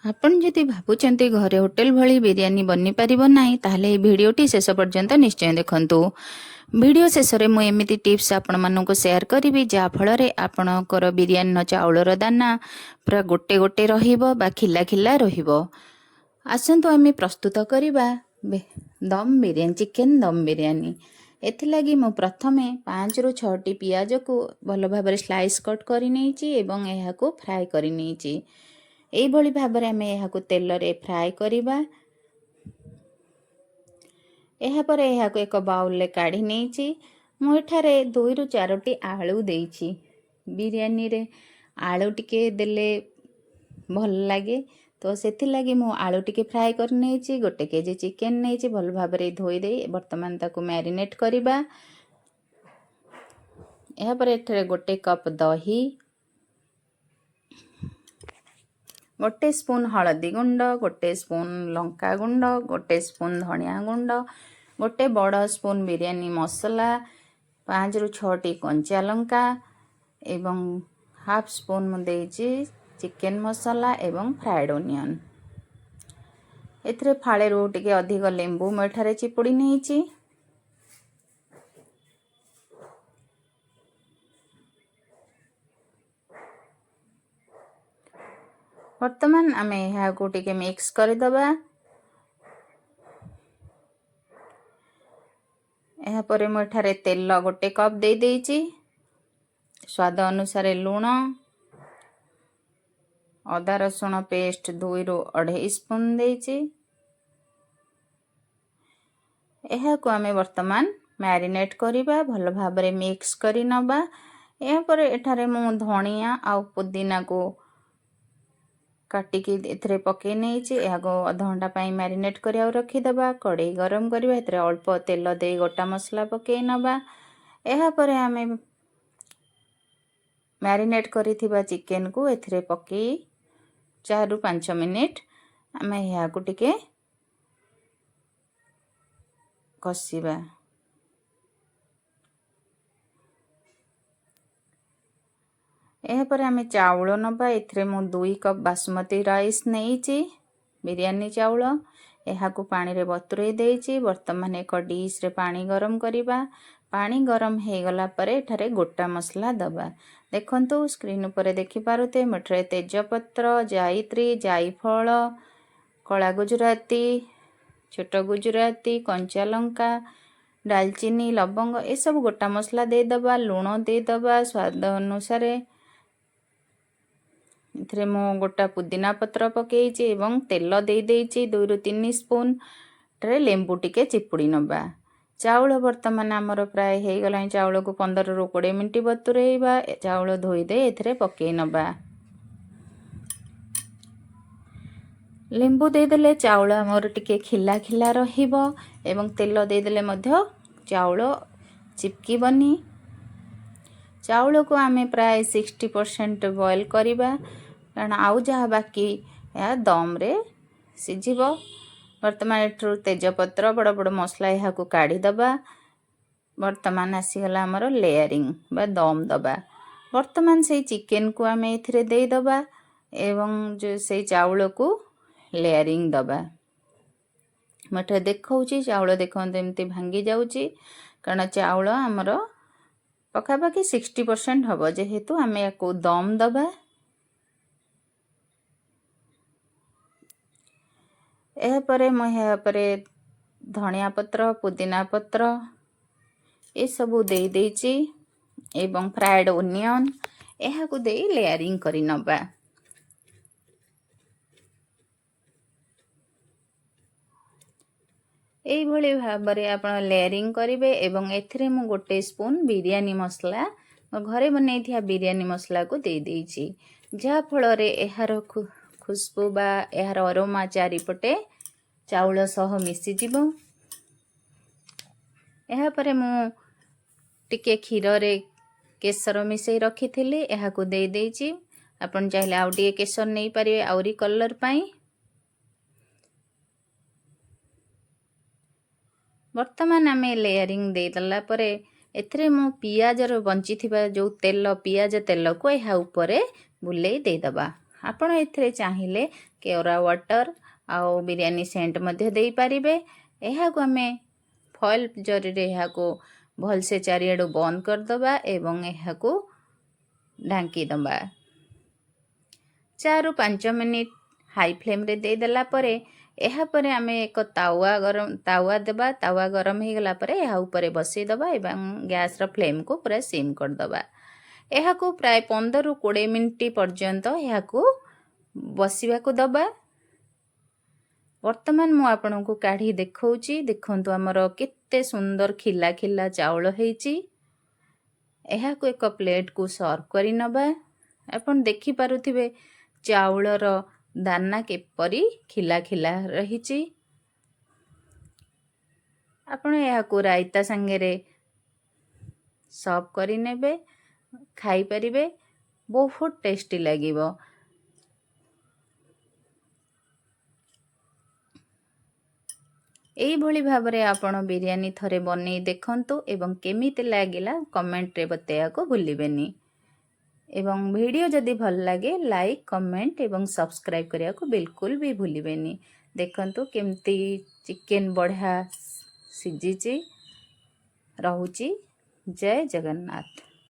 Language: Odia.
ଆପଣ ଯଦି ଭାବୁଛନ୍ତି ଘରେ ହୋଟେଲ ଭଳି ବିରିୟାନୀ ବନି ପାରିବ ନାହିଁ ତାହେଲେ ଏହି ଭିଡ଼ିଓଟି ଶେଷ ପର୍ଯ୍ୟନ୍ତ ନିଶ୍ଚୟ ଦେଖନ୍ତୁ। ଭିଡ଼ିଓ ଶେଷରେ ମୁଁ ଏମିତି ଟିପ୍ସ ଆପଣମାନଙ୍କୁ ସେୟାର କରିବି ଯାହାଫଳରେ ଆପଣଙ୍କର ବିରିୟାନୀର ଚାଉଳର ଦାନା ପୁରା ଗୋଟେ ଗୋଟେ ରହିବ ବା ଖିଲା ଖିଲା ରହିବ। ଆସନ୍ତୁ ଆମେ ପ୍ରସ୍ତୁତ କରିବା ଦମ୍ ବିରିୟାନୀ, ଚିକେନ ଦମ୍ ବିରିୟାନୀ। ଏଥିଲାଗି ମୁଁ ପ୍ରଥମେ 5ରୁ 6ଟି ପିଆଜକୁ ଭଲ ଭାବରେ ସ୍ଲାଇସ୍ କଟ୍ କରି ନେଇଛି ଏବଂ ଏହାକୁ ଫ୍ରାଏ କରି ନେଇଛି। ଏଇଭଳି ଭାବରେ ଆମେ ଏହାକୁ ତେଲରେ ଫ୍ରାଏ କରିବା। ଏହାପରେ ଏହାକୁ ଏକ ବାଉଲରେ କାଢ଼ି ନେଇଛି। ମୁଁ ଏଠାରେ 2ରୁ 4ଟି ଆଳୁ ଦେଇଛି। ବିରିୟାନୀରେ ଆଳୁ ଟିକେ ଦେଲେ ଭଲ ଲାଗେ, ତ ସେଥିଲାଗି ମୁଁ ଆଳୁ ଟିକେ ଫ୍ରାଏ କରି ନେଇଛି। 1 କେଜି ଚିକେନ ନେଇଛି, ଭଲ ଭାବରେ ଧୋଇ ଦେଇ ବର୍ତ୍ତମାନ ତାକୁ ମ୍ୟାରିନେଟ୍ କରିବା। ଏହାପରେ ଏଠାରେ 1 କପ୍ ଦହି, 1 ସ୍ପୁନ୍ ହଳଦୀ ଗୁଣ୍ଡ, 1 ସ୍ପୁନ୍ ଲଙ୍କା ଗୁଣ୍ଡ, 1 ସ୍ପୁନ୍ ଧନିଆ ଗୁଣ୍ଡ, 1 ବଡ଼ ସ୍ପୁନ୍ ବିରିୟାନୀ ମସଲା, 5ରୁ 6ଟି କଞ୍ଚା ଲଙ୍କା ଏବଂ ହାଫ୍ ସ୍ପୁନ୍ ମୁଁ ଦେଇଛି ଚିକେନ ମସଲା ଏବଂ ଫ୍ରାଏଡ଼୍ ଓନିଅନ୍। ଏଥିରେ ଫାଳେରୁ ଟିକେ ଅଧିକ ଲେମ୍ବୁ ମୁଁ ଏଠାରେ ଚିପୁଡ଼ି ନେଇଛି। ବର୍ତ୍ତମାନ ଆମେ ଏହାକୁ ଟିକେ ମିକ୍ସ କରିଦେବା। ଏହାପରେ ମୁଁ ଏଠାରେ ତେଲ 1 କପ୍ ଦେଇଛି, ସ୍ୱାଦ ଅନୁସାରେ ଲୁଣ, ଅଦା ରସୁଣ ପେଷ୍ଟ 2ରୁ 2.5 ସ୍ପୁନ୍ ଦେଇଛି। ଏହାକୁ ଆମେ ବର୍ତ୍ତମାନ ମ୍ୟାରିନେଟ୍ କରିବା, ଭଲ ଭାବରେ ମିକ୍ସ କରି ନେବା। ଏହାପରେ ଏଠାରେ ମୁଁ ଧନିଆ ଆଉ ପୁଦିନାକୁ କାଟିକି ଏଥିରେ ପକାଇ ନେଇଛି। ଏହାକୁ ଅଧଘଣ୍ଟା ପାଇଁ ମ୍ୟାରିନେଟ୍ କରି ଆଉ ରଖିଦେବା। କଡ଼େଇ ଗରମ କରିବା, ଏଥିରେ ଅଳ୍ପ ତେଲ ଦେଇ ଗୋଟା ମସଲା ପକାଇ ନେବା। ଏହାପରେ ଆମେ ମ୍ୟାରିନେଟ୍ କରିଥିବା ଚିକେନକୁ ଏଥିରେ ପକାଇ 4ରୁ 5 ମିନିଟ୍ ଆମେ ଏହାକୁ ଟିକେ କଷିବା। ଏହାପରେ ଆମେ ଚାଉଳ ନେବା। ଏଥିରେ ମୁଁ 2 କପ୍ ବାସୁମତୀ ରାଇସ୍ ନେଇଛି, ବିରିୟାନୀ ଚାଉଳ। ଏହାକୁ ପାଣିରେ ବତୁରେଇ ଦେଇଛି। ବର୍ତ୍ତମାନ ଏକ ଡିସ୍ରେ ପାଣି ଗରମ କରିବା। ପାଣି ଗରମ ହୋଇଗଲା ପରେ ଏଠାରେ ଗୋଟା ମସଲା ଦେବା। ଦେଖନ୍ତୁ ସ୍କ୍ରିନ୍ ଉପରେ ଦେଖିପାରୁଥିବେ ମୁଁ ଏଠାରେ ତେଜପତ୍ର, ଜାଇତ୍ରୀ, ଜାଇଫଳ, କଳା ଗୁଜୁରାତି, ଛୋଟ ଗୁଜୁରାତି, କଞ୍ଚା ଲଙ୍କା, ଡାଲଚିନି, ଲବଙ୍ଗ ଏସବୁ ଗୋଟା ମସଲା ଦେଇଦେବା। ଲୁଣ ଦେଇଦେବା ସ୍ୱାଦ ଅନୁସାରେ। ଏଥିରେ ମୁଁ ଗୋଟା ପୁଦିନା ପତ୍ର ପକାଇଛି ଏବଂ ତେଲ ଦେଇଛି 2ରୁ 3 ସ୍ପୁନ୍। ଏଠାରେ ଲେମ୍ବୁ ଟିକେ ଚିପୁଡ଼ି ନେବା। ଚାଉଳ ବର୍ତ୍ତମାନ ଆମର ପ୍ରାୟ ହୋଇଗଲାଣି। ଚାଉଳକୁ 15ରୁ 20 ମିନିଟ୍ ବତୁରେଇବା। ଚାଉଳ ଧୋଇ ଦେଇ ଏଥିରେ ପକାଇ ନେବା। ଲେମ୍ବୁ ଦେଇଦେଲେ ଚାଉଳ ଆମର ଟିକେ ଖିଲା ଖିଲା ରହିବ ଏବଂ ତେଲ ଦେଇଦେଲେ ମଧ୍ୟ ଚାଉଳ ଚିପକିବନି। ଚାଉଳକୁ ଆମେ ପ୍ରାୟ 60% ବଏଲ୍ କରିବା, କାରଣ ଆଉ ଯାହା ବାକି ଏହା ଦମ୍ରେ ସିଝିବ। ବର୍ତ୍ତମାନ ଏଠାରୁ ତେଜପତ୍ର, ବଡ଼ ବଡ଼ ମସଲା ଏହାକୁ କାଢ଼ିଦେବା। ବର୍ତ୍ତମାନ ଆସିଗଲା ଆମର ଲେୟାରିଂ ବା ଦମ୍ ଦେବା। ବର୍ତ୍ତମାନ ସେଇ ଚିକେନକୁ ଆମେ ଏଥିରେ ଦେଇଦେବା ଏବଂ ସେଇ ଚାଉଳକୁ ଲେୟାରିଂ ଦେବା। ମୁଁ ଏଠାରେ ଦେଖାଉଛି ଚାଉଳ ଦେଖନ୍ତୁ ଏମିତି ଭାଙ୍ଗି ଯାଉଛି, କାରଣ ଚାଉଳ ଆମର ପାଖାପାଖି 60% ହେବ, ଯେହେତୁ ଆମେ ୟାକୁ ଦମ୍ ଦେବା। ଏହାପରେ ମୁଁ ଏହା ଉପରେ ଧନିଆ ପତ୍ର, ପୁଦିନା ପତ୍ର ଏସବୁ ଦେଇଛି ଏବଂ ଫ୍ରାଏଡ଼୍ ଓନିଅନ୍ ଏହାକୁ ଦେଇ ଲେୟାରିଂ କରି ନେବା। এইଭଳି ଭାବରେ ଆପଣ ଲେୟାରିଂ କରିବେ ଏବଂ ଏଥିରେ ମୁଁ 1 ସ୍ପୁନ୍ ବିରିୟାନୀ ମସଲା ଘରେ ବନେଇଥିବା ବିରିୟାନୀ ମସଲାକୁ ଦେଇଛି, ଯାହାଫଳରେ ଏହାର ଖୁସବୁ ବା ଏହାର ଅରୋମା ଚାରିପଟେ ଚାଉଳ ସହ ମିଶିଯିବ। ଏହାପରେ ମୁଁ ଟିକେ କ୍ଷୀରରେ କେଶର ମିଶାଇ ରଖିଥିଲି, ଏହାକୁ ଦେଇଛି। ଆପଣ ଚାହିଁଲେ ଆଉ ଟିକେ କେଶର ନେଇପାରିବେ ଆହୁରି କଲର୍ ପାଇଁ। ବର୍ତ୍ତମାନ ଆମେ ଲେୟାରିଂ ଦେଇଦେଲା ପରେ ଏଥିରେ ମୁଁ ପିଆଜର ବଞ୍ଚିଥିବା ଯେଉଁ ତେଲ, ପିଆଜ ତେଲକୁ ଏହା ଉପରେ ବୁଲେଇ ଦେଇଦେବା। आपण एथिरे चाहिए केवरा वाटर आउ बिरयानी सेंट मध्य देई पारिबे। एहाको आमे फॉइल जरी रे एहाको भलसे चारिआडू बंद करदबा एवं एहाको ढांकी दबा। 4 ରୁ 5 मिनिट हाई फ्लेम रे दे देला परे एहा परे आमे एक तावा देबा। तावा गरम हो गला परे एहा ऊपर बसई दबा एवं गैस रो फ्लेम को पूरा सिम कर दबा। एहाको प्राय 15 ରୁ 20 मिनिट पर्यंत एहाको बसिबा को दबा। वर्तमान मु आपन को काढ़ी देखौची। देखंतु हमर केते सुंदर खिला खिला चावल हेची। एहाको एक प्लेट को सर्व करी नबा। आपन देखि पारुथिबे चावलर दाना केपरी खिला खिला रहिची। आपण एहाको रायता संगे सर्व करी नेबे खाई परिबे। बहुत टेस्टी लागिबो। एई भली भाबरे आपण बिरयानी थरे बनै देखंतु एवं केमिति लागिला कमेंट रे बतेया को भूलिबेनी। एवं वीडियो जदि भल लागे लाइक कमेंट एवं सब्सक्राइब करिया को बिल्कुल भी भूलिबेनी। देखंतु केमती चिकन बढ़िया सिझिची रहुची। जय जगन्नाथ।